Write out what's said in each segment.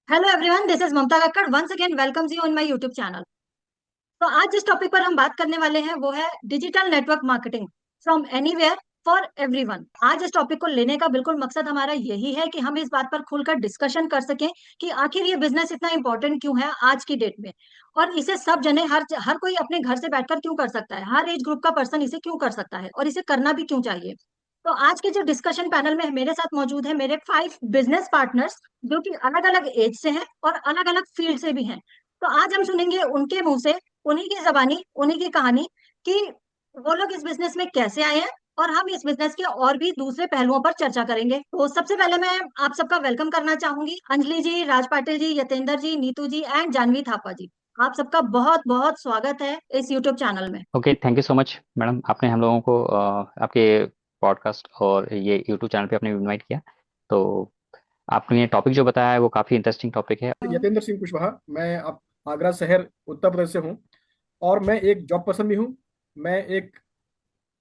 Hello everyone, this is Mamta Kakkar once again welcomes you on my YouTube channel. तो आज जिस topic पर हम बात करने वाले हैं वो है digital network marketing from anywhere for everyone. आज इस टॉपिक को लेने का बिल्कुल मकसद हमारा यही है कि हम इस बात पर खुलकर डिस्कशन कर सकें कि आखिर ये बिजनेस इतना इंपॉर्टेंट क्यों है आज की डेट में, और इसे सब जने हर कोई अपने घर से बैठकर क्यों कर सकता है, हर एज ग्रुप का पर्सन इसे क्यों कर सकता है और इसे करना भी क्यों चाहिए। तो आज के जो डिस्कशन पैनल में मेरे साथ मौजूद है मेरे 5 बिजनेस पार्टनर्स, जो कि अलग अलग एज से हैं और अलग अलग फील्ड से भी हैं। तो आज हम सुनेंगे उनके मुंह से, उन्हीं की जबानी, उन्हीं की कहानी, कि वो लोग इस बिजनेस में कैसे आए हैं, और हम इस बिजनेस के और भी दूसरे पहलुओं पर चर्चा करेंगे। तो सबसे पहले मैं आप सबका वेलकम करना चाहूंगी, अंजलि जी, राज पाटिल जी, यतेंद्र जी, नीतू जी एंड जानवी थापा जी। आप सबका बहुत बहुत स्वागत है इस यूट्यूब चैनल में। Okay, thank you so much madam. आपने हम लोगों को आपके पॉडकास्ट और ये यूट्यूब चैनल पे आपने इनवाइट किया। तो आपने ये टॉपिक जो बताया है वो काफ़ी इंटरेस्टिंग टॉपिक है। यतेंद्र सिंह कुशवाहा। मैं आप आगरा शहर उत्तर प्रदेश से हूँ और मैं एक जॉब पर्सन भी हूँ। मैं एक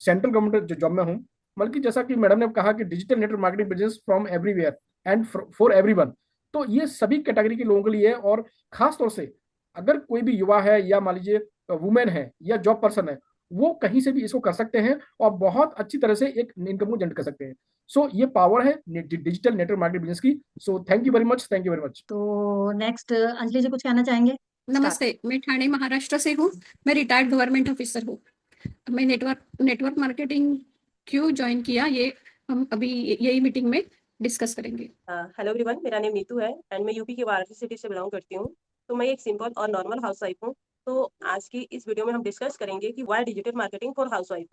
सेंट्रल गवर्नमेंट जो जॉब में हूँ। बल्कि जैसा कि मैडम ने कहा कि digital network marketing business from everywhere and for everyone, तो ये सभी कैटेगरी के लोगों के लिए है। और खास तौर से अगर कोई भी युवा है या मान लीजिए वुमेन है या जॉब पर्सन है, वो कहीं से भी इसको कर सकते हैं और बहुत अच्छी तरह से एक इनकम को जनरेट कर सकते हैं। सो ये पावर है डिजिटल नेटवर्क मार्केटिंग बिजनेस की। सो thank you very much, thank you very much. तो नेक्स्ट अंजलि जी कुछ कहना चाहेंगे? स्टार्ट। नमस्ते, मैं ठाणे महाराष्ट्र से हूँ। मैं रिटायर्ड गवर्नमेंट ऑफिसर हूँ। मैं नेटवर्क मार्केटिंग क्यों ज्वाइन किया, ये हम अभी यही मीटिंग में डिस्कस करेंगे। हेलो एवरीवन, मेरा नेम नीतू है एंड मैं यूपी की वाराणसी सिटी से बिलोंग करती हूँ। तो मैं एक सिंपल और नॉर्मल हाउसवाइफ हूँ। तो आज की इस वीडियो में हम डिस्कस करेंगे कि why digital marketing for housewife.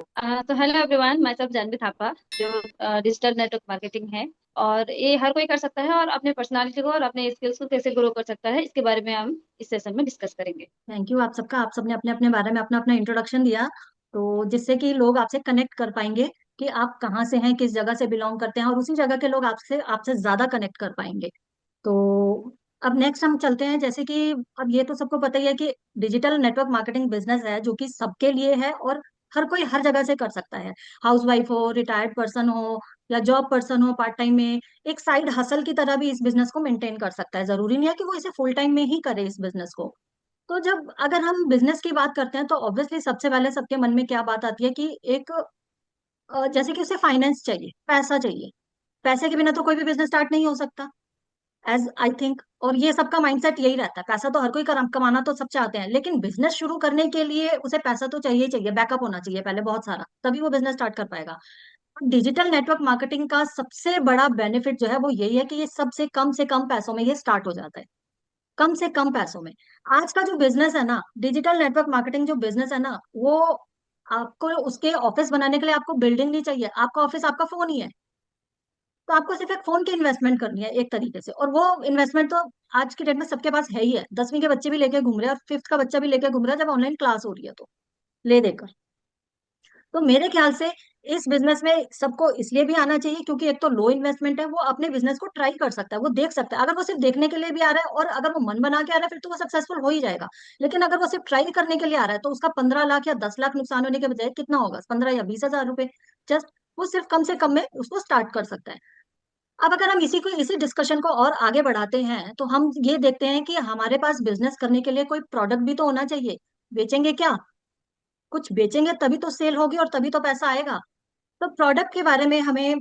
तो हेलो एवरीवन, मैं सब जानवी थापा जो डिजिटल नेटवर्क मार्केटिंग है, और ये हर कोई कर सकता है और अपने पर्सनालिटी को और अपने स्किल्स को कैसे ग्रो कर सकता है, इसके बारे में हम इस सेशन में डिस्कस करेंगे। थैंक यू आप सबका, आप सबने अपने अपने बारे में अपना अपना इंट्रोडक्शन दिया, तो जिससे कि लोग आपसे कनेक्ट कर पाएंगे कि आप कहाँ से हैं, किस जगह से बिलोंग करते हैं, और उसी जगह के लोग आपसे आपसे ज्यादा कनेक्ट कर पाएंगे। तो अब नेक्स्ट हम चलते हैं, जैसे कि अब ये तो सबको पता ही है कि डिजिटल नेटवर्क मार्केटिंग बिजनेस है जो कि सबके लिए है और हर कोई हर जगह से कर सकता है। हाउस वाइफ हो, रिटायर्ड पर्सन हो, या जॉब पर्सन हो, पार्ट टाइम में एक साइड हसल की तरह भी इस बिजनेस को मेंटेन कर सकता है। जरूरी नहीं है कि वो इसे फुल टाइम में ही करे इस बिजनेस को। तो जब अगर हम बिजनेस की बात करते हैं तो ऑब्वियसली सबसे पहले सबके मन में क्या बात आती है कि एक जैसे कि उसे फाइनेंस चाहिए, पैसा चाहिए। पैसे के बिना तो कोई भी बिजनेस स्टार्ट नहीं हो सकता, एज आई थिंक। और ये सबका माइंडसेट यही रहता है, पैसा तो हर कोई कमाना तो सब चाहते हैं, लेकिन बिजनेस शुरू करने के लिए उसे पैसा तो चाहिए ही चाहिए, बैकअप होना चाहिए पहले बहुत सारा, तभी वो बिजनेस स्टार्ट कर पाएगा। डिजिटल नेटवर्क मार्केटिंग का सबसे बड़ा बेनिफिट जो है वो यही है कि ये सबसे कम से कम पैसों में ये स्टार्ट हो जाता है, कम से कम पैसों में। आज का जो बिजनेस है ना, डिजिटल नेटवर्क मार्केटिंग जो बिजनेस है ना, वो आपको उसके ऑफिस बनाने के लिए आपको बिल्डिंग नहीं चाहिए, आपका ऑफिस आपका फोन ही है। तो आपको सिर्फ एक फोन की इन्वेस्टमेंट करनी है एक तरीके से, और वो इन्वेस्टमेंट तो आज की डेट में सबके पास है ही है। 10वीं के बच्चे भी लेके घूम रहे हैं और फिफ्थ का बच्चा भी लेके घूम रहा है जब ऑनलाइन क्लास हो रही है, तो ले देकर। तो मेरे ख्याल से इस बिजनेस में सबको इसलिए भी आना चाहिए क्योंकि एक तो लो इन्वेस्टमेंट है, वो अपने बिजनेस को ट्राई कर सकता है, वो देख सकता है। अगर वो सिर्फ देखने के लिए भी आ रहा है और अगर वो मन बना के आ रहा है फिर तो वो सक्सेसफुल हो ही जाएगा। लेकिन अगर वो सिर्फ ट्राई करने के लिए आ रहा है तो उसका 15 लाख या 10 लाख नुकसान होने के बजाय कितना होगा, 15 या 20 हजार रुपए जस्ट। वो सिर्फ कम से कम में उसको स्टार्ट कर सकता है। अब अगर हम इसी डिस्कशन को और आगे बढ़ाते हैं तो हम ये देखते हैं कि हमारे पास बिजनेस करने के लिए कोई प्रोडक्ट भी तो होना चाहिए। बेचेंगे क्या? कुछ बेचेंगे तभी तो सेल होगी और तभी तो पैसा आएगा। तो प्रोडक्ट के बारे में हमें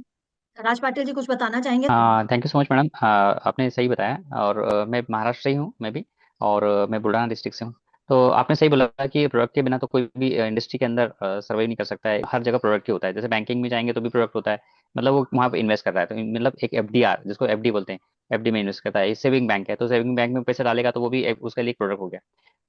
राज पाटिल जी कुछ बताना चाहेंगे? Thank you so much madam. आपने सही बताया। और मैं महाराष्ट्र से ही हूँ मैं भी। और मैं बुल्ढाना डिस्ट्रिक्ट से हूँ। तो आपने सही बोला कि प्रोडक्ट के बिना तो कोई भी इंडस्ट्री के अंदर सर्वाइव नहीं कर सकता है। हर जगह प्रोडक्ट ही होता है। जैसे बैंकिंग में जाएंगे तो भी प्रोडक्ट होता है। मतलब वो वहाँ पे इन्वेस्ट कर रहा है तो मतलब एक एफडीआर, जिसको एफडी बोलते हैं, एफडी में इन्वेस्ट करता है। सेविंग बैंक है तो सेविंग बैंक में पैसे डालेगा तो वो भी उसके लिए एक प्रोडक्ट हो गया।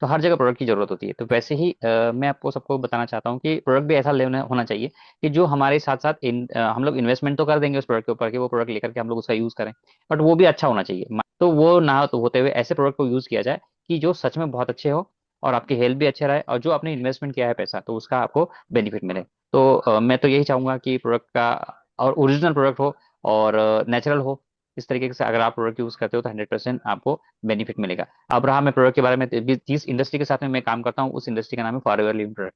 तो हर जगह प्रोडक्ट की जरूरत होती है। तो वैसे ही मैं आपको सबको बताना चाहता हूँ कि प्रोडक्ट भी ऐसा लेना होना चाहिए कि जो हमारे साथ साथ हम लोग इन्वेस्टमेंट तो कर देंगे उस प्रोडक्ट के ऊपर कि वो प्रोडक्ट लेकर के हम लोग उसका यूज करें। बट वो भी अच्छा होना चाहिए। तो वो ना तो होते हुए ऐसे प्रोडक्ट को यूज किया जाए कि जो सच में बहुत अच्छे हो और आपकी हेल्थ भी अच्छे रहे, और जो आपने इन्वेस्टमेंट किया है पैसा तो उसका आपको बेनिफिट मिले। तो मैं तो यही चाहूंगा कि प्रोडक्ट का और ओरिजिनल प्रोडक्ट हो और नेचुरल हो। इस तरीके से अगर आप प्रोडक्ट यूज करते हो तो 100% आपको बेनिफिट मिलेगा। अब रहा मैं प्रोडक्ट के बारे में, जिस इंडस्ट्री के साथ में मैं काम करता हूँ उस इंडस्ट्री का नाम है फॉरएवर लिविंग प्रोडक्ट।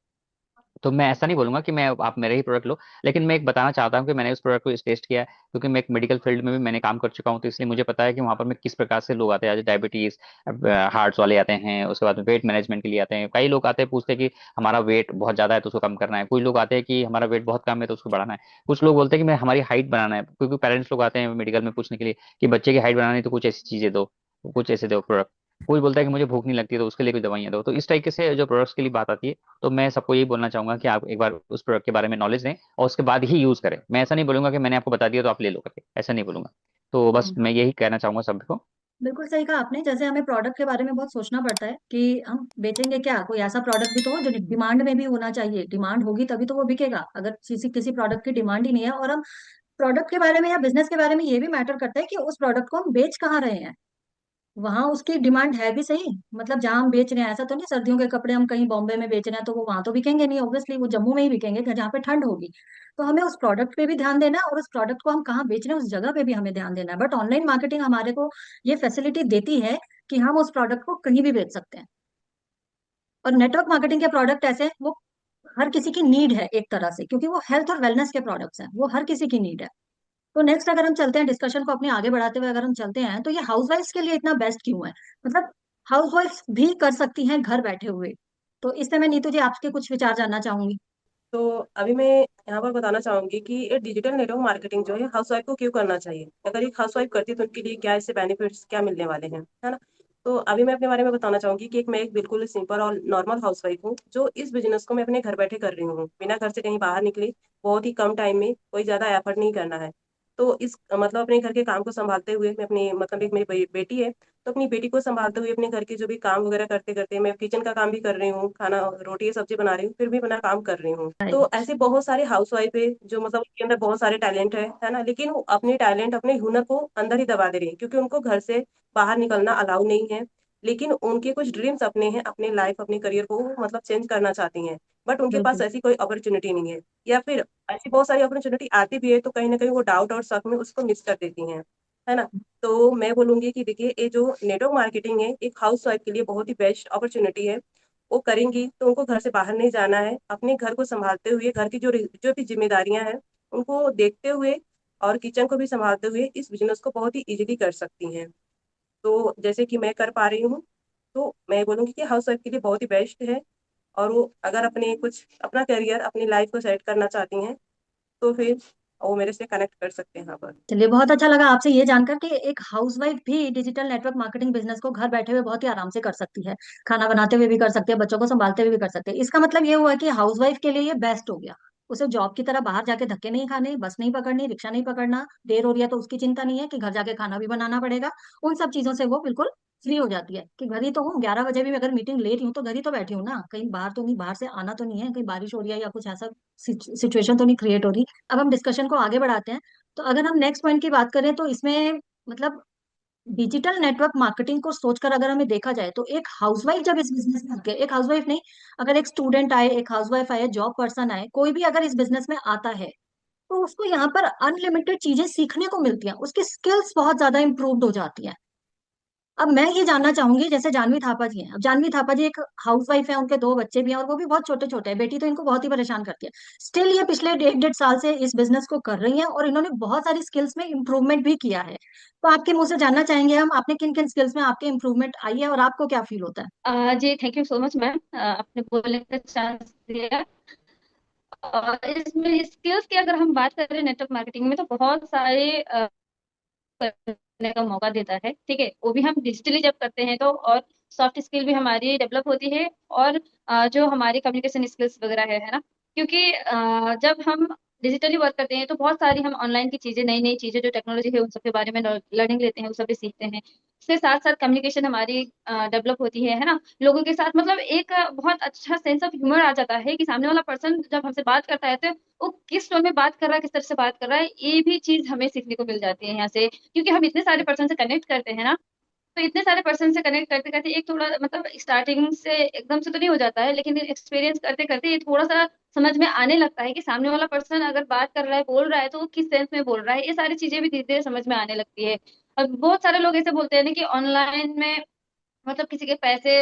तो मैं ऐसा नहीं बोलूंगा कि मैं आप मेरे ही प्रोडक्ट लो, लेकिन मैं एक बताना चाहता हूँ कि मैंने उस प्रोडक्ट को टेस्ट किया है, क्योंकि मैं एक मेडिकल फील्ड में भी मैंने काम कर चुका हूँ, तो इसलिए मुझे पता है कि वहाँ पर मैं किस प्रकार से लोग आते हैं, डायबिटीज, हार्ट्स वाले आते हैं, उसके बाद में वेट मैनेजमेंट के लिए आते हैं, कई लोग आते हैं पूछते हैं कि हमारा वेट बहुत ज्यादा है तो उसको कम करना है, कुछ लोग आते हैं कि हमारा वेट बहुत कम है तो उसको बढ़ाना है, कुछ लोग बोलते हैं कि मैं हमारी हाइट बनाना है, क्योंकि पेरेंट्स लोग आते हैं मेडिकल में पूछने के लिए कि बच्चे की हाइट बनानी है तो कुछ ऐसी चीजें दो, कुछ ऐसे दो प्रोडक्ट। कोई बोलता है कि मुझे भूख नहीं लगती तो उसके लिए कुछ दवाइयाँ दो। तो इस तरीके से जो प्रोडक्ट्स के लिए बात आती है, तो मैं सबको यही बोलना चाहूंगा कि आप एक बार उस प्रोडक्ट के बारे में नॉलेज लें और उसके बाद ही यूज करें। मैं ऐसा नहीं बोलूंगा कि मैंने आपको बता दिया तो आप ले लो करके, ऐसा नहीं बोलूंगा। तो बस हम्म, मैं यही कहना चाहूंगा सबको। बिल्कुल सही कहा आपने। जैसे हमें प्रोडक्ट के बारे में बहुत सोचना पड़ता है कि हम बेचेंगे क्या, कोई ऐसा प्रोडक्ट भी तो हो जो डिमांड में भी होना चाहिए। डिमांड होगी तभी तो वो बिकेगा। अगर किसी किसी प्रोडक्ट की डिमांड ही नहीं है, और हम प्रोडक्ट के बारे में या बिजनेस के बारे में ये भी मैटर करता है कि उस प्रोडक्ट को हम बेच कहाँ रहे हैं, वहां उसकी डिमांड है भी सही। मतलब जहां हम बेच रहे हैं, ऐसा तो नहीं सर्दियों के कपड़े हम कहीं बॉम्बे में बेच रहे हैं तो वो वहां तो बिकेंगे नहीं, ऑब्वियसली वो जम्मू में ही बिकेंगे जहाँ पे ठंड होगी। तो हमें उस प्रोडक्ट पे भी ध्यान देना है, और उस प्रोडक्ट को हम कहाँ बेच रहे हैं उस जगह पे भी हमें ध्यान देना है। बट ऑनलाइन मार्केटिंग हमारे को ये फैसिलिटी देती है कि हम उस प्रोडक्ट को कहीं भी बेच सकते हैं। और नेटवर्क मार्केटिंग के प्रोडक्ट ऐसे हैं, वो हर किसी की नीड है एक तरह से, क्योंकि वो हेल्थ और वेलनेस के प्रोडक्ट्स हैं, वो हर किसी की नीड है। तो नेक्स्ट अगर हम चलते हैं डिस्कशन को अपने आगे बढ़ाते हुए, अगर हम चलते हैं तो ये हाउसवाइफ्स के लिए इतना बेस्ट क्यों है, मतलब हाउसवाइफ्स भी कर सकती हैं घर बैठे हुए। तो इससे मैं नीतू जी आपके कुछ विचार जानना चाहूंगी। तो अभी मैं यहाँ पर बताना चाहूंगी कि ये डिजिटल नेटवर्क मार्केटिंग जो है हाउसवाइफ को क्यों करना चाहिए, अगर एक हाउसवाइफ करती है तो उनके लिए क्या इससे बेनिफिट्स क्या मिलने वाले हैं, है ना। तो अभी मैं अपने बारे में बताना चाहूंगी कि मैं एक बिल्कुल सिंपल और नॉर्मल हाउसवाइफ हूँ, जो इस बिजनेस को मैं अपने घर बैठे कर रही हूँ, बिना घर से कहीं बाहर निकले, बहुत ही कम टाइम में, कोई ज्यादा एफर्ट नहीं करना है। तो इस मतलब अपने घर के काम को संभालते हुए मैं अपनी मतलब एक मेरी बेटी है, तो अपनी बेटी को संभालते हुए अपने घर के जो भी काम वगैरह करते करते मैं किचन का काम भी कर रही हूँ, खाना रोटी सब्जी बना रही हूँ, फिर भी अपना काम कर रही हूँ। तो राइट। ऐसे बहुत सारे हाउस वाइफ है जो मतलब उनके अंदर बहुत सारे टैलेंट है ना, लेकिन वो अपने टैलेंट अपने हुनर को अंदर ही दबा दे रही है, क्योंकि उनको घर से बाहर निकलना अलाउ नहीं है। लेकिन उनके कुछ ड्रीम्स अपने हैं, अपने लाइफ अपने करियर को वो मतलब चेंज करना चाहती हैं, बट उनके पास बिल्कुल। ऐसी कोई अपॉर्चुनिटी नहीं है, या फिर ऐसी बहुत सारी अपॉर्चुनिटी आती भी है तो कहीं ना कहीं वो डाउट और शक में उसको मिस कर देती हैं, है ना। तो मैं बोलूंगी कि देखिए ये जो नेटवर्क मार्केटिंग है एक हाउस वाइफ के लिए बहुत ही बेस्ट अपॉर्चुनिटी है। वो करेंगी तो उनको घर से बाहर नहीं जाना है, अपने घर को संभालते हुए घर की जो जो भी जिम्मेदारियां हैं उनको देखते हुए और किचन को भी संभालते हुए इस बिजनेस को बहुत ही इजीली कर सकती हैं। तो जैसे कि मैं कर पा रही हूँ, तो मैं बोलूंगी कि हाउस वाइफ के लिए बहुत ही बेस्ट है। और वो अगर अपने कुछ अपना करियर अपनी लाइफ को सेट करना चाहती हैं तो फिर वो मेरे से कनेक्ट कर सकते हैं यहाँ पर। चलिए, बहुत अच्छा लगा आपसे ये जानकर कि एक हाउसवाइफ भी डिजिटल नेटवर्क मार्केटिंग बिजनेस को घर बैठे हुए बहुत ही आराम से कर सकती है। खाना बनाते हुए भी कर सकती है, बच्चों को संभालते हुए भी कर सकते हैं। इसका मतलब ये हुआ कि हाउसवाइफ के लिए ये बेस्ट हो गया। उसे जॉब की तरह बाहर जाके धक्के नहीं खाने, बस नहीं पकड़नी, रिक्शा नहीं पकड़ना, देर हो रही है तो उसकी चिंता नहीं है कि घर जाके खाना भी बनाना पड़ेगा। उन सब चीजों से वो बिल्कुल फ्री हो जाती है कि घर ही तो हूँ, 11 बजे भी अगर मीटिंग ले रही हूँ तो घर ही तो बैठी हूँ ना, कहीं बाहर तो नहीं, बाहर से आना तो नहीं है, कहीं बारिश हो रही है या कुछ ऐसा सिचुएशन तो नहीं क्रिएट हो रही। अब हम डिस्कशन को आगे बढ़ाते हैं। तो अगर हम नेक्स्ट पॉइंट की बात करें तो इसमें मतलब डिजिटल नेटवर्क मार्केटिंग को सोचकर अगर हमें देखा जाए तो एक हाउसवाइफ जब इस बिजनेस में आती है, एक हाउसवाइफ नहीं, अगर एक स्टूडेंट आए, एक हाउसवाइफ आए, जॉब पर्सन आए, कोई भी अगर इस बिजनेस में आता है तो उसको यहाँ पर अनलिमिटेड चीजें सीखने को मिलती हैं, उसकी स्किल्स बहुत ज्यादा इंप्रूव्ड हो जाती हैं। अब मैं ये जानना चाहूंगी, जैसे जानवी थापा जी हैं, अब जानवी थापा जी एक हाउसवाइफ है, उनके 2 बच्चे भी हैं और वो भी बहुत छोटे छोटे हैं, बेटी तो इनको बहुत ही परेशान करती है। स्टिल ये पिछले 1-1.5 साल से इस बिजनेस को कर रही हैं और इन्होंने बहुत सारी स्किल्स में इंप्रूवमेंट भी किया है। तो आपके मुंह से जानना चाहेंगे हम, आपने किन किन स्किल्स में आपके इंप्रूवमेंट आई है और आपको क्या फील होता है। जी, thank you so much ma'am, आपने बोलने का चांस दिया। और इसमें स्किल्स की अगर हम बात करें नेटवर्क मार्केटिंग में, तो बहुत सारे करने का मौका देता है, ठीक है, वो भी हम डिजिटली जब करते हैं तो। और सॉफ्ट स्किल भी हमारी डेवलप होती है, और जो हमारी कम्युनिकेशन स्किल्स वगैरह है ना, क्योंकि जब हम डिजिटली वर्क करते हैं तो बहुत सारी हम ऑनलाइन की चीजें, नई नई चीजें जो टेक्नोलॉजी है उन सब के बारे में लर्निंग लेते हैं, वो सब भी सीखते हैं। इसके साथ साथ कम्युनिकेशन हमारी डेवलप होती है ना, लोगों के साथ, मतलब एक बहुत अच्छा सेंस ऑफ ह्यूमर आ जाता है कि सामने वाला पर्सन जब हमसे बात करता है तो वो किस टोन में बात कर रहा है, किस तरह से बात कर रहा है, ये भी चीज हमें सीखने को मिल जाती है यहाँ से, क्योंकि हम इतने सारे पर्सन से कनेक्ट करते हैं ना। तो इतने सारे पर्सन से कनेक्ट करते करते एक थोड़ा मतलब स्टार्टिंग से एकदम से तो नहीं हो जाता है, लेकिन एक्सपीरियंस करते करते ये थोड़ा सा समझ में आने लगता है कि सामने वाला पर्सन अगर बात कर रहा है, बोल रहा है, तो वो किस सेंस में बोल रहा है, ये सारी चीजें भी धीरे धीरे समझ में आने लगती है। और बहुत सारे लोग ऐसे बोलते हैं ना कि ऑनलाइन में मतलब किसी के पैसे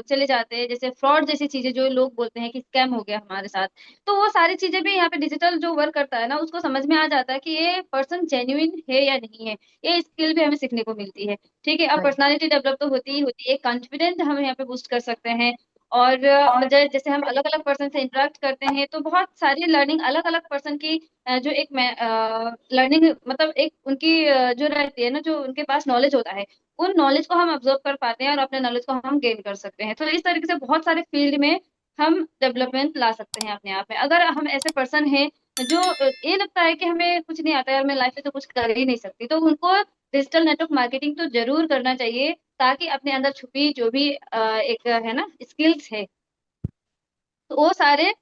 चले जाते हैं, जैसे फ्रॉड जैसी चीजें जो लोग बोलते हैं कि स्कैम हो गया हमारे साथ, तो वो सारी चीजें भी यहाँ पे डिजिटल जो वर्क करता है ना, उसको समझ में आ जाता है कि ये पर्सन जेन्युइन है या नहीं है। ये स्किल भी हमें सीखने को मिलती है। ठीक है, अब राइट। पर्सनालिटी डेवलप तो होती ही होती है, कॉन्फिडेंस हम यहाँ पे बूस्ट कर सकते हैं। और जैसे हम अलग अलग पर्सन से इंटरेक्ट करते हैं तो बहुत सारी लर्निंग अलग अलग पर्सन की जो एक लर्निंग मतलब एक उनकी जो रहती है ना, जो उनके पास नॉलेज होता है, उन नॉलेज को हम ऑब्जर्व कर पाते हैं और अपने नॉलेज को हम गेन कर सकते हैं। तो इस तरीके से बहुत सारे फील्ड में हम डेवलपमेंट ला सकते हैं अपने आप में। अगर हम ऐसे पर्सन हैं जो ये लगता है कि हमें कुछ नहीं आता है और मैं लाइफ में तो कुछ कर ही नहीं सकती, तो उनको डिजिटल नेटवर्क मार्केटिंग तो जरूर करना चाहिए, ताकि अपने अंदर छुपी जो भी एक है ना स्किल्स है, तो वो सारे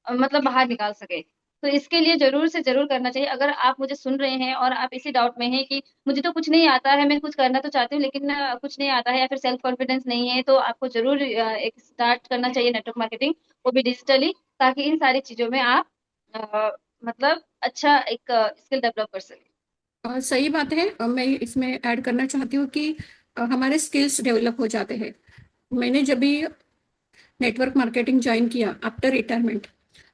मतलब बाहर निकाल सके। तो इसके लिए जरूर से जरूर करना चाहिए। अगर आप मुझे सुन रहे हैं और आप इसी डाउट में हैं कि मुझे तो कुछ नहीं आता है, मैं कुछ करना तो चाहती हूँ लेकिन कुछ नहीं आता है, या फिर सेल्फ कॉन्फिडेंस नहीं है, तो आपको जरूर एक स्टार्ट करना चाहिए नेटवर्क मार्केटिंग, वो भी डिजिटली, ताकि इन सारी चीजों में आप अ, मतलब अच्छा एक स्किल डेवलप कर सकें। सही बात है। मैं इसमें ऐड करना चाहती हूँ कि हमारे स्किल्स डेवलप हो जाते हैं। मैंने जब भी नेटवर्क मार्केटिंग ज्वाइन किया आफ्टर रिटायरमेंट,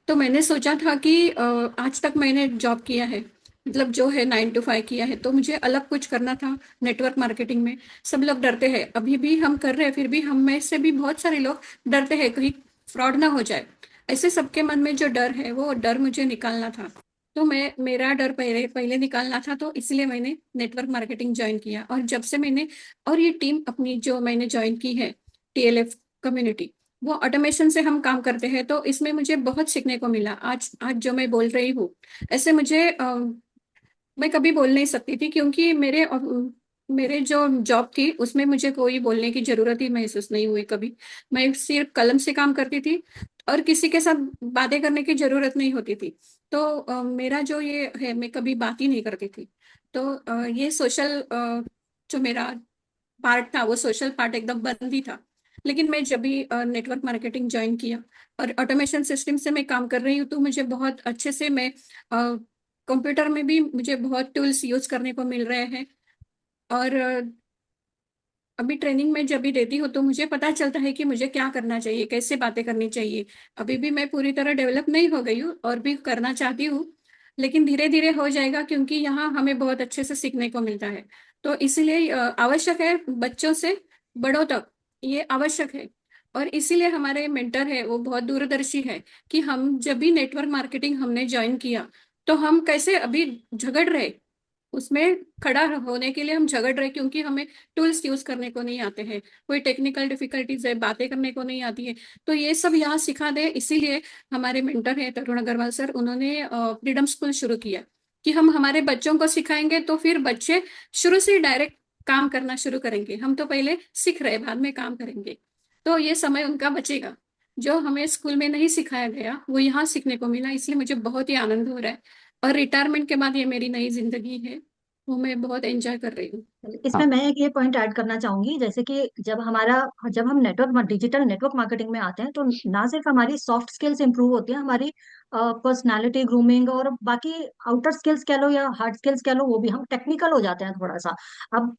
तो मैंने सोचा था कि आज तक मैंने जॉब किया है, मतलब जो है 9 to 5 किया है, तो मुझे अलग कुछ करना था नेटवर्क मार्केटिंग में। सब लोग डरते हैं, अभी भी हम कर रहे हैं, फिर भी हम में से भी बहुत सारे लोग डरते हैं कहीं फ्रॉड ना हो जाए। ऐसे सबके मन में जो डर है, वो डर मुझे निकालना था। तो मैं मेरा डर पहले पहले निकालना था, तो इसलिए मैंने नेटवर्क मार्केटिंग ज्वाइन किया। और जब से मैंने, और ये टीम अपनी जो मैंने ज्वाइन की है, TLF कम्युनिटी, वो ऑटोमेशन से हम काम करते हैं, तो इसमें मुझे बहुत सीखने को मिला। आज आज जो मैं बोल रही हूँ, ऐसे मुझे मैं कभी बोल नहीं सकती थी, क्योंकि मेरे जो जॉब थी उसमें मुझे कोई बोलने की जरूरत ही महसूस नहीं हुई कभी। मैं सिर्फ कलम से काम करती थी, और किसी के साथ बातें करने की जरूरत नहीं होती थी। तो मेरा जो ये है, मैं कभी बात ही नहीं करती थी। तो ये सोशल जो मेरा पार्ट था, वो सोशल पार्ट एकदम बंद ही था। लेकिन मैं जब भी नेटवर्क मार्केटिंग ज्वाइन किया और ऑटोमेशन सिस्टम से मैं काम कर रही हूँ, तो मुझे बहुत अच्छे से, मैं कंप्यूटर में भी मुझे बहुत टूल्स यूज करने को मिल रहे हैं। और अभी ट्रेनिंग में जब भी देती हूँ, तो मुझे पता चलता है कि मुझे क्या करना चाहिए, कैसे बातें करनी चाहिए। अभी भी मैं पूरी तरह डेवलप नहीं हो गई हूँ, और भी करना चाहती हूँ, लेकिन धीरे धीरे हो जाएगा, क्योंकि यहाँ हमें बहुत अच्छे से सीखने को मिलता है। तो इसलिए आवश्यक है, बच्चों से बड़ों तक ये आवश्यक है। और इसीलिए हमारे मेंटर है, वो बहुत दूरदर्शी है, कि हम जब भी नेटवर्क मार्केटिंग हमने ज्वाइन किया, तो हम कैसे अभी झगड़ रहे, उसमें खड़ा होने के लिए हम झगड़ रहे, क्योंकि हमें टूल्स यूज करने को नहीं आते हैं, कोई टेक्निकल डिफिकल्टीज है, बातें करने को नहीं आती है। तो ये सब यहाँ सिखा दे, इसीलिए हमारे मेंटर है तरुण अग्रवाल सर, उन्होंने फ्रीडम स्कूल शुरू किया, कि हम हमारे बच्चों को सिखाएंगे, तो फिर बच्चे शुरू से डायरेक्ट काम करना शुरू करेंगे। हम तो पहले सीख रहे, बाद में काम करेंगे। तो ये समय उनका बचेगा। जो हमें स्कूल में नहीं सिखाया गया, वो यहाँ सीखने को मिला, इसलिए मुझे बहुत ही आनंद हो रहा है। और रिटायरमेंट के बाद ये मेरी नई जिंदगी है, वो मैं बहुत एंजॉय कर रही हूँ। इसमें हाँ। मैं एक ये पॉइंट ऐड करना चाहूंगी, जैसे कि जब हम नेटवर्क डिजिटल नेटवर्क मार्केटिंग में आते हैं, तो ना सिर्फ हमारी सॉफ्ट स्किल्स इंप्रूव होती है, हमारी पर्सनालिटी ग्रूमिंग और बाकी आउटर स्किल्स कह लो या हार्ड स्किल्स कह लो, वो भी हम टेक्निकल हो जाते हैं थोड़ा सा। अब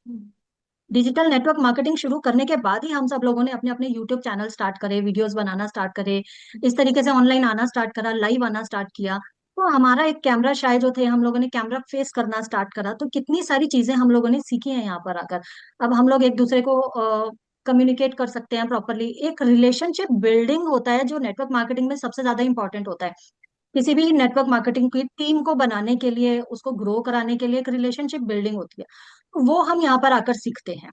डिजिटल नेटवर्क मार्केटिंग शुरू करने के बाद ही हम सब लोगों ने अपने अपने यूट्यूब चैनल स्टार्ट करे, वीडियोस बनाना स्टार्ट करे, इस तरीके से ऑनलाइन आना स्टार्ट करा, लाइव आना स्टार्ट किया। तो हमारा एक कैमरा शाय जो थे, हम लोगों ने कैमरा फेस करना स्टार्ट करा, तो कितनी सारी चीजें हम लोगों ने सीखी हैं यहाँ पर आकर। अब हम लोग एक दूसरे को कम्युनिकेट कर सकते हैं प्रॉपरली। एक रिलेशनशिप बिल्डिंग होता है जो नेटवर्क मार्केटिंग में सबसे ज्यादा इंपॉर्टेंट होता है। किसी भी नेटवर्क मार्केटिंग की टीम को बनाने के लिए, उसको ग्रो कराने के लिए एक रिलेशनशिप बिल्डिंग होती है, तो वो हम यहाँ पर आकर सीखते हैं।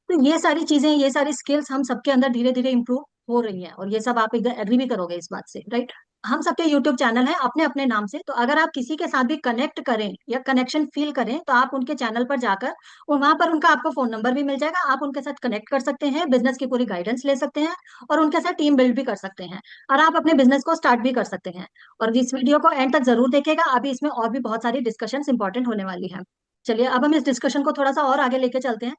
तो ये सारी चीजें, ये सारी स्किल्स हम सबके अंदर धीरे धीरे इंप्रूव हो रही हैं, और ये सब आप एग्री भी करोगे इस बात से, राइट? हम सबके यूट्यूब चैनल है अपने अपने नाम से, तो अगर आप किसी के साथ भी कनेक्ट करें या कनेक्शन फील करें, तो आप उनके चैनल पर जाकर, और वहां पर उनका आपको फोन नंबर भी मिल जाएगा, आप उनके साथ कनेक्ट कर सकते हैं, बिजनेस की पूरी गाइडेंस ले सकते हैं, और उनके साथ टीम बिल्ड भी कर सकते हैं, और आप अपने बिजनेस को स्टार्ट भी कर सकते हैं। और इस वीडियो को एंड तक जरूर देखेगा, अभी इसमें और भी बहुत सारी डिस्कशन इंपॉर्टेंट होने वाली है। चलिए अब हम इस डिस्कशन को थोड़ा सा और आगे लेके चलते हैं।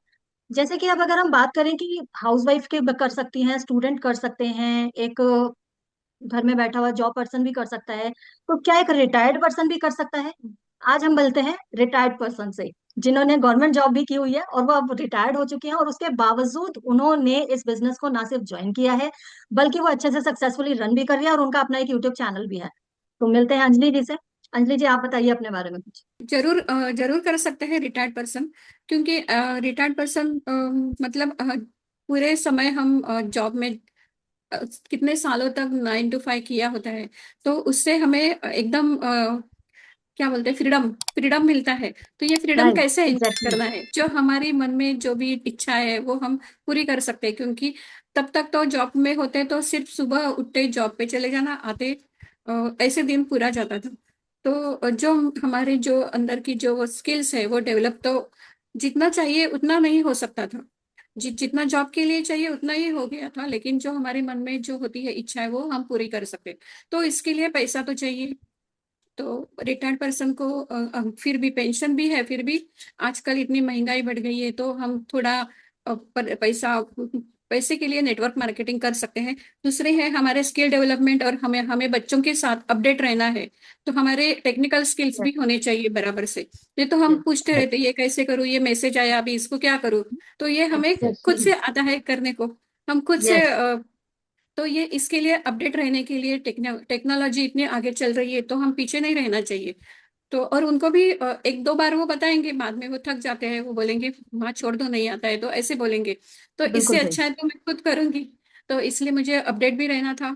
जैसे कि अब अगर हम बात करें कि हाउसवाइफ के कर सकती हैं, स्टूडेंट कर सकते हैं, एक घर में बैठा हुआ जॉब पर्सन भी कर सकता है, तो क्या एक रिटायर्ड पर्सन भी कर सकता है? आज हम मिलते हैं रिटायर्ड पर्सन से, जिन्होंने गवर्नमेंट जॉब भी की हुई है और वो अब रिटायर्ड हो चुकी हैं, और उसके बावजूद उन्होंने इस बिजनेस को ना सिर्फ ज्वाइन किया है, बल्कि वो अच्छे से सक्सेसफुली रन भी कर रही है, और उनका अपना एक यूट्यूब चैनल भी है। तो मिलते हैं अंजलि जी से। अंजलि जी, आप बताइए अपने बारे में कुछ। जरूर जरूर कर सकते हैं रिटायर्ड पर्सन, क्योंकि रिटायर्ड पर्सन मतलब पूरे समय हम जॉब में कितने सालों तक 9 to 5 किया होता है, तो उससे हमें एकदम क्या बोलते हैं, फ्रीडम फ्रीडम मिलता है। तो ये फ्रीडम राइट, कैसे एंजॉय एग्जैक्टली। करना है, जो हमारी मन में जो भी इच्छा है वो हम पूरी कर सकते हैं, क्योंकि तब तक तो जॉब में होते तो सिर्फ सुबह उठते जॉब पे चले जाना, आते ऐसे दिन पूरा जाता था। तो जो हमारे जो अंदर की जो स्किल्स है वो डेवलप तो जितना चाहिए उतना नहीं हो सकता था। जितना जॉब के लिए चाहिए उतना ही हो गया था, लेकिन जो हमारे मन में जो होती है इच्छा है वो हम पूरी कर सकते। तो इसके लिए पैसा तो चाहिए। तो रिटायर्ड पर्सन को फिर भी पेंशन भी है, फिर भी आजकल इतनी महंगाई बढ़ गई है, तो हम थोड़ा पैसे के लिए नेटवर्क मार्केटिंग कर सकते हैं। दूसरे है हमारे स्किल डेवलपमेंट, और हमें हमें बच्चों के साथ अपडेट रहना है, तो हमारे टेक्निकल स्किल्स भी होने चाहिए बराबर से। नहीं तो हम पूछते रहते ये कैसे करूँ, ये मैसेज आया अभी इसको क्या करूँ, तो ये हमें यस। खुद एग्जैक्टली। से आता है करने को, हम खुद से यस। तो ये इसके लिए अपडेट रहने के लिए टेक्नोलॉजी इतनी आगे चल रही है, तो हम पीछे नहीं रहना चाहिए। तो और उनको भी एक दो बार वो बताएंगे, बाद में वो थक जाते हैं, वो बोलेंगे वहाँ छोड़ दो नहीं आता है, तो ऐसे बोलेंगे। तो बिल्कुल इससे सही। अच्छा है तो मैं खुद करूंगी। तो इसलिए मुझे अपडेट भी रहना था।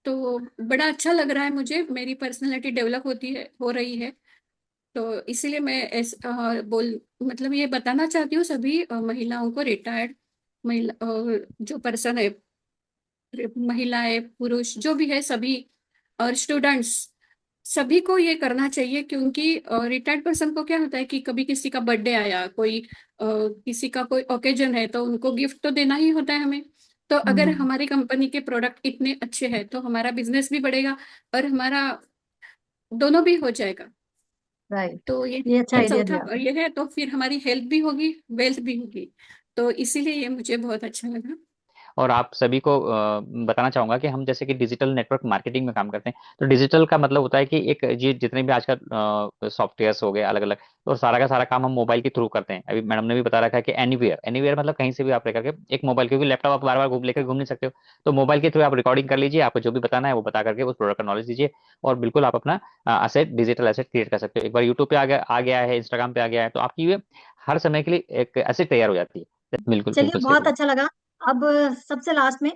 तो बड़ा अच्छा लग रहा है मुझे, मेरी पर्सनैलिटी डेवलप होती है, हो रही है। तो इसीलिए मैं बोल मतलब ये बताना चाहती हूँ सभी महिलाओं को, रिटायर्ड महिला जो पर्सन है, महिलाएं पुरुष जो भी है सभी, और स्टूडेंट्स, सभी को ये करना चाहिए। क्योंकि रिटायर्ड पर्सन को क्या होता है कि कभी किसी का बर्थडे आया, कोई किसी का कोई ओकेजन है, तो उनको गिफ्ट तो देना ही होता है हमें। तो अगर हम्म। हमारी कंपनी के प्रोडक्ट इतने अच्छे हैं तो हमारा बिजनेस भी बढ़ेगा, और हमारा दोनों भी हो जाएगा। राइट। तो ये ये अच्छा आइडिया चौथा दिया आपने। ये है, तो फिर हमारी हेल्थ भी होगी, वेल्थ भी होगी। तो इसीलिए ये मुझे बहुत अच्छा लगा। और आप सभी को बताना चाहूंगा कि हम जैसे कि डिजिटल नेटवर्क मार्केटिंग में काम करते हैं, तो डिजिटल का मतलब होता है कि एक ये जितने भी आजकल सॉफ्टवेयर्स हो गए अलग अलग, तो सारा का सारा काम हम मोबाइल के थ्रू करते हैं। अभी मैडम ने भी बता रखा है कि एनीवेयर, एनीवेयर मतलब कहीं से भी आप लेकर के एक मोबाइल, क्योंकि लैपटॉप आप बार बार लेकर घूम नहीं सकते हो, तो मोबाइल के थ्रू आप रिकॉर्डिंग कर लीजिए, आपको जो भी बताना है वो बता करके उस प्रोडक्ट का नॉलेज दीजिए, और बिल्कुल आप अपना एसेट, डिजिटल एसेट क्रिएट कर सकते हो। एक बार यूट्यूब पे आ गया है, इंस्टाग्राम पे आ गया है, तो आपकी ये हर समय के लिए एक एसेट तैयार हो जाती है। बिल्कुल चलिए, बिल्कुल सही बहुत बोला। अच्छा लगा। अब सबसे लास्ट में,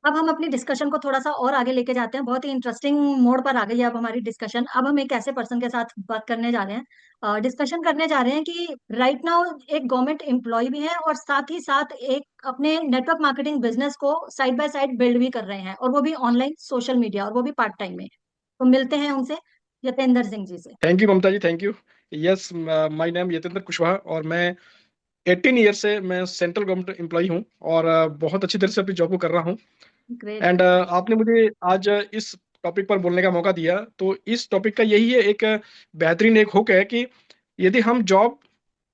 अब हम अपनी डिस्कशन को थोड़ा सा और आगे लेके जाते हैं। बहुत ही इंटरेस्टिंग मोड पर आ गई है अब हमारी डिस्कशन। अब हम एक ऐसे पर्सन के साथ बात करने जा रहे हैं, डिस्कशन करने जा रहे हैं कि राइट नाउ एक गवर्नमेंट एम्प्लॉय भी है, और साथ ही साथ एक अपने नेटवर्क मार्केटिंग बिजनेस को साइड बाय साइड बिल्ड भी कर रहे हैं, और वो भी ऑनलाइन सोशल मीडिया, और वो भी पार्ट टाइम में। तो मिलते हैं उनसे, यतेंद्र सिंह जी से। Thank you Mamata ji, thank you. Yes, my name Yatendra Kushwaha, और मैं 18 ईयर से मैं सेंट्रल गवर्नमेंट एम्प्लॉय हूँ, और बहुत अच्छी तरह से अपनी जॉब को कर रहा हूँ। ग्रेट। एंड आपने मुझे आज इस टॉपिक पर बोलने का मौका दिया, तो इस टॉपिक का यही है, एक बेहतरीन एक हुक है कि यदि हम जॉब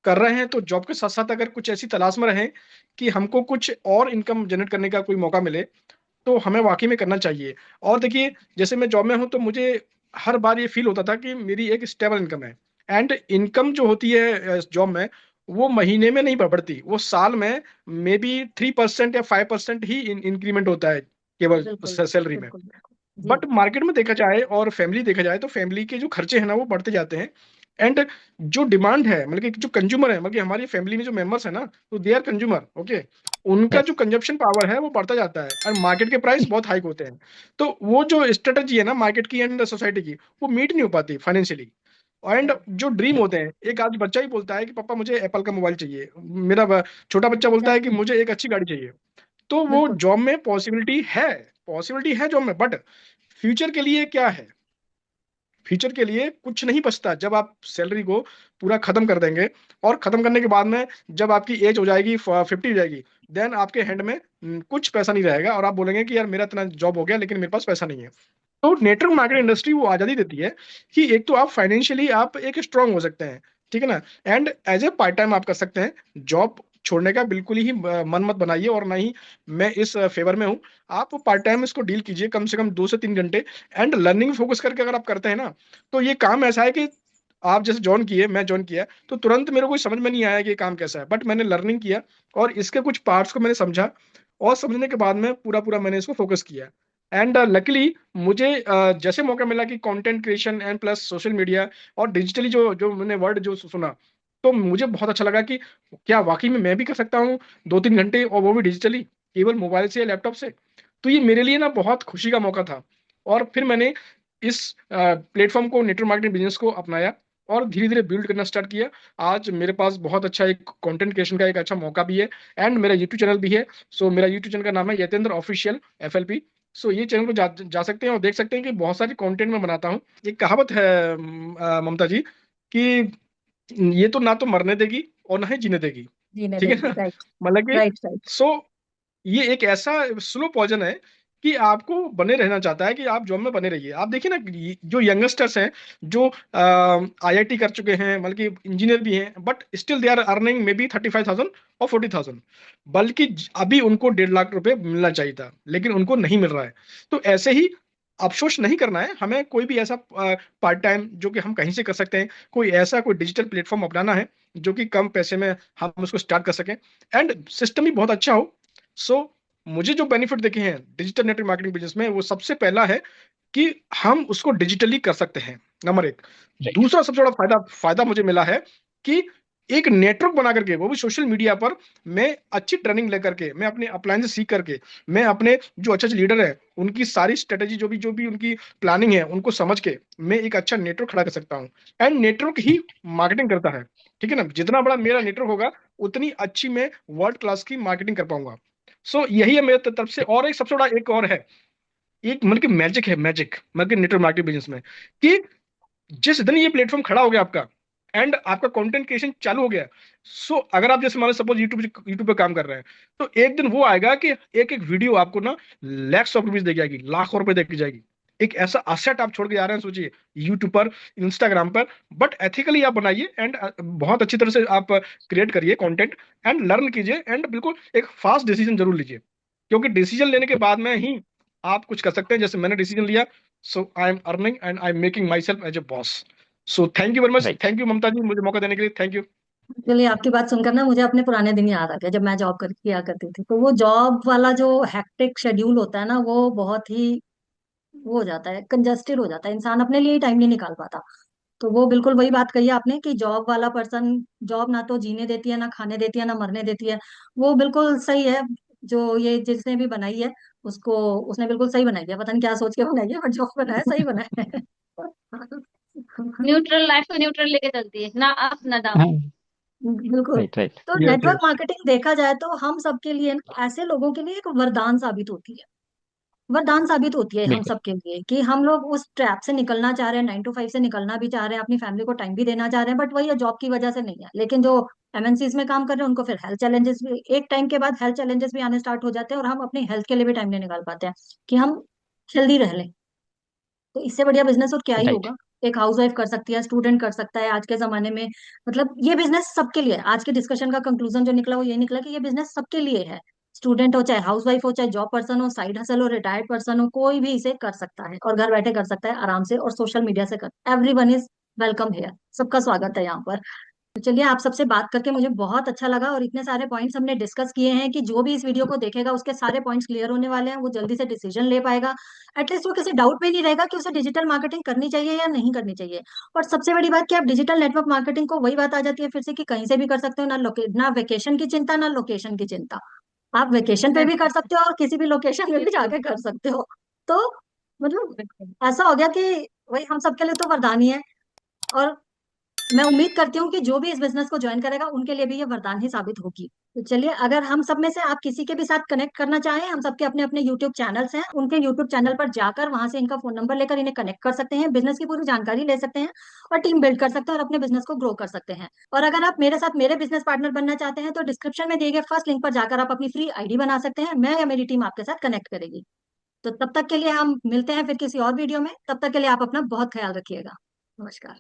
कर रहे हैं तो जॉब के साथ साथ अगर कुछ ऐसी तलाश में रहें कि हमको कुछ और इनकम जनरेट करने का कोई मौका मिले, तो हमें वाकई में करना चाहिए। और देखिए, जैसे मैं जॉब में हूं तो मुझे हर बार ये फील होता था कि मेरी एक स्टेबल इनकम है। एंड इनकम जो होती है जॉब में, वो महीने में नहीं बढ़ती, वो साल में मे बी 3% या 5% ही इंक्रीमेंट होता है केवल बिल्कुल सैलरी में। बिल्कुल बिल्कुल। जी। बट मार्केट में देखा जाए और फैमिली देखा जाए तो फैमिली के जो खर्चे हैं ना वो बढ़ते जाते हैं। एंड जो डिमांड है, मतलब कि जो कंज्यूमर है, मतलब कि हमारी फैमिली में जो मेंबर्स है ना, तो दे आर कंज्यूमर, ओके, उनका जो यस। कंजप्शन पावर है वो बढ़ता जाता है, और मार्केट के प्राइस बहुत हाइक होते हैं। तो वो जो स्ट्रेटजी है ना मार्केट की एंड सोसाइटी की, वो मीट नहीं हो पाती फाइनेंशियली। And right. जो ड्रीम होते हैं, एक आज बच्चा ही बोलता है कि पापा मुझे एप्पल का मोबाइल चाहिए, मेरा छोटा बच्चा बोलता है कि एग्जैक्टली। मुझे एक अच्छी गाड़ी चाहिए। तो वो बिल्कुल। जॉब में पॉसिबिलिटी है जॉब में, बट फ्यूचर के लिए क्या है? फ्यूचर के लिए कुछ नहीं बचता जब आप सैलरी को पूरा खत्म कर देंगे। और खत्म करने के बाद में जब आपकी एज हो जाएगी, 50 हो जाएगी, देन आपके हैंड में कुछ पैसा नहीं रहेगा, और आप बोलेंगे कि यार मेरा इतना जॉब हो गया लेकिन मेरे पास पैसा नहीं है। तो नेटवर्क मार्केट इंडस्ट्री वो आजादी देती है कि एक तो आप फाइनेंशियली आप एक स्ट्रांग हो सकते हैं, ठीक है ना, and as a part time आप कर सकते हैं। जॉब छोड़ने का बिल्कुल ही मन मत बनाइए, और ना ही मैं इस फेवर में हूं। आप पार्ट टाइम इसको डील कीजिए कम से कम 2 से 3 घंटे, एंड लर्निंग फोकस करके अगर आप करते हैं ना, तो ये काम ऐसा है कि आप जैसे ज्वाइन किए, मैं ज्वाइन किया, तो तुरंत मेरे को समझ में नहीं आया कि ये काम कैसा है, बट मैंने लर्निंग किया और इसके कुछ पार्ट्स को मैंने समझा, और समझने के बाद में पूरा पूरा मैंने इसको फोकस किया। एंड लकीली मुझे जैसे मौका मिला कि content creation and plus social media और डिजिटली जो जो मैंने वर्ड जो सुना, तो मुझे बहुत अच्छा लगा कि क्या वाकई में मैं भी कर सकता हूँ 2-3 घंटे, और वो भी डिजिटली, केवल मोबाइल से या लैपटॉप से। तो ये मेरे लिए ना बहुत खुशी का मौका था। और फिर मैंने इस प्लेटफॉर्म को, नेटवर्क मार्केटिंग बिजनेस को अपनाया और धीरे धीरे बिल्ड करना स्टार्ट किया। आज मेरे पास बहुत अच्छा एक कंटेंट क्रिएशन का एक अच्छा मौका भी है, एंड मेरा यूट्यूब चैनल भी है। सो मेरा यूट्यूब चैनल का नाम है यतेंद्र ऑफिशियल FLP। सो ये चैनल को जा सकते हैं और देख सकते हैं कि बहुत सारे कंटेंट मैं बनाता हूँ। एक कहावत है ममता जी, कि ये तो ना तो मरने देगी और ना ही जीने देगी, जीने ठीक है देगी, ना। राइट। मतलब कि राइट, राइट। सो ये एक ऐसा स्लो पॉइजन है कि आपको बने रहना चाहता है कि आप जॉब में बने रहिए। आप देखिए ना, जो यंगस्टर्स हैं, जो IIT कर चुके हैं, मतलब कि इंजीनियर भी हैं, but still they are earning may be 35,000 और 40,000, बल्कि अभी उनको 1.5 लाख रुपए मिलना चाहिए था, लेकिन उनको नहीं मिल रहा है। तो ऐसे ही अफसोस नहीं करना है हमें, कोई भी ऐसा पार्ट टाइम जो कि हम कहीं से कर सकते हैं, कोई ऐसा कोई डिजिटल प्लेटफॉर्म अपनाना है जो कि कम पैसे में हम उसको स्टार्ट कर सकें, एंड सिस्टम भी बहुत अच्छा हो। सो मुझे जो बेनिफिट देखे हैं डिजिटल नेटवर्क मार्केटिंग बिजनेस में, वो सबसे पहला है कि हम उसको डिजिटली कर सकते हैं, नंबर एक। राइट। दूसरा सबसे बड़ा फायदा फायदा मुझे मिला है कि एक नेटवर्क बना करके, वो भी सोशल मीडिया पर, मैं अच्छी ट्रेनिंग लेकर के, मैं अपने अपलाइन से सीख करके, मैं अपने जो अच्छे अच्छे लीडर है उनकी सारी स्ट्रेटेजी, जो भी उनकी प्लानिंग है, उनको समझ के मैं एक अच्छा नेटवर्क खड़ा कर सकता हूँ। एंड नेटवर्क ही मार्केटिंग करता है, ठीक है ना। जितना बड़ा मेरा नेटवर्क होगा, उतनी अच्छी मैं वर्ल्ड क्लास की मार्केटिंग कर पाऊंगा। सो यही है मेरे तरफ से। और एक सबसे बड़ा एक और है, एक मतलब कि मैजिक है, मैजिक मतलब कि नेटवर्क मार्केटिंग बिजनेस में, कि जिस दिन ये प्लेटफॉर्म खड़ा हो गया आपका, एंड आपका कंटेंट क्रिएशन चालू हो गया, सो अगर आप जैसे मान लो सपोज यूट्यूब यूट्यूब पे काम कर रहे हैं, तो एक दिन वो आएगा कि एक एक वीडियो आपको ना लैक्स ऑफ रुपीज दे जाएगी, लाखों रुपए दे के जाएगी। एक ऐसा असेट आप छोड़ के जा रहे हैं, सोचिए, यूट्यूब पर, इंस्टाग्राम पर, बट एथिकली आप बनाइए, एंड बहुत अच्छी तरह से आप क्रिएट करिए कंटेंट, एंड लर्न कीजिए, एंड बिल्कुल एक फास्ट डिसीजन जरूर लीजिए, क्योंकि डिसीजन लेने के बाद में ही आप कुछ कर सकते हैं। जैसे मैंने डिसीजन लिया, so I am earning and I am making myself as a boss. So thank you very much, right. Thank you ममता जी, मुझे मौका देने के लिए, थैंक यू। चलिए, आपकी बात सुनकर ना मुझे अपने पुराने दिन याद आ गया, जब मैं जॉब कर किया करती थी। तो वो जॉब वाला जो हैक्टिक शेड्यूल होता है ना, वो बहुत ही वो हो जाता है, कंजस्टेड हो जाता है, इंसान अपने लिए टाइम नहीं निकाल पाता। तो वो बिल्कुल वही बात कही आपने कि जॉब वाला पर्सन, जॉब ना तो जीने देती है, ना खाने देती है, ना मरने देती है। वो बिल्कुल सही है। जो ये जिसने भी बनाई है, उसको उसने बिल्कुल सही बनाई है। पता नहीं क्या सोच के बनाई है, बट जो बनाया सही बनाया है। न्यूट्रल लाइफ को न्यूट्रल लेके चलती है, ना अप ना डाउन। हाँ। बिल्कुल। Right, right. तो यस नेटवर्क यस। मार्केटिंग देखा जाए तो हम सबके लिए, ऐसे लोगों के लिए एक वरदान साबित होती है। वरदान साबित होती है हम बिल्कुल। सबके लिए, कि हम लोग उस ट्रैप से निकलना चाह रहे हैं, 9 to 5 से निकलना भी चाह रहे हैं, अपनी फैमिली को टाइम भी देना चाह रहे हैं, बट वही है, जॉब की वजह से नहीं है। लेकिन जो MNCs में काम कर रहे हैं, उनको फिर हेल्थ चैलेंजेस भी, एक टाइम के बाद हेल्थ चैलेंजेस भी आने स्टार्ट हो जाते हैं, और हम अपनी हेल्थ के लिए भी टाइम नहीं निकाल पाते हैं कि हम हेल्दी रह लें। तो इससे बढ़िया बिजनेस और क्या ही राइट। होगा। एक हाउसवाइफ कर सकती है, स्टूडेंट कर सकता है आज के जमाने में। मतलब ये बिजनेस सबके लिए है। आज के डिस्कशन का कंक्लूजन जो निकला वो ये निकला कि ये बिजनेस सबके लिए है। स्टूडेंट हो, चाहे हाउसवाइफ हो, चाहे जॉब पर्सन हो, साइड हसल हो, रिटायर्ड पर्सन हो, कोई भी इसे कर सकता है, और घर बैठे कर सकता है आराम से, और सोशल मीडिया से कर। एवरीवन इज वेलकम हेयर, सबका स्वागत है यहाँ पर। तो चलिए, आप सबसे बात करके मुझे बहुत अच्छा लगा, और इतने सारे पॉइंट्स हमने डिस्कस किए हैं कि जो भी इस वीडियो को देखेगा उसके सारे पॉइंट्स क्लियर होने वाले हैं, वो जल्दी से डिसीजन ले पाएगा। एटलीस्ट वो किसी डाउट में नहीं रहेगा कि उसे डिजिटल मार्केटिंग करनी चाहिए या नहीं करनी चाहिए। और सबसे बड़ी बात कि आप डिजिटल नेटवर्क मार्केटिंग को, वही बात आ जाती है फिर से कि कहीं से भी कर सकते हो, ना वेकेशन की चिंता, ना लोकेशन की चिंता। आप वेकेशन पे भी कर सकते हो और किसी भी लोकेशन में भी बिल्कुल। जाके कर सकते हो। तो मतलब बिल्कुल। ऐसा हो गया कि वही हम सबके लिए तो वरदान ही है। और मैं उम्मीद करती हूँ कि जो भी इस बिजनेस को ज्वाइन करेगा उनके लिए भी ये वरदान ही साबित होगी। तो चलिए, अगर हम सब में से आप किसी के भी साथ कनेक्ट करना चाहें, हम सबके अपने अपने यूट्यूब चैनल्स हैं, उनके यूट्यूब चैनल पर जाकर वहां से इनका फोन नंबर लेकर इन्हें कनेक्ट कर सकते हैं, बिजनेस की पूरी जानकारी ले सकते हैं, और टीम बिल्ड कर सकते हैं, और अपने बिजनेस को ग्रो कर सकते हैं। और अगर आप मेरे साथ मेरे बिजनेस पार्टनर बनना चाहते हैं, तो डिस्क्रिप्शन में दिए गए फर्स्ट लिंक पर जाकर आप अपनी फ्री ID बना सकते हैं। मैं या मेरी टीम आपके साथ कनेक्ट करेगी। तो तब तक के लिए हम मिलते हैं फिर किसी और वीडियो में। तब तक के लिए आप अपना बहुत ख्याल रखिएगा। नमस्कार।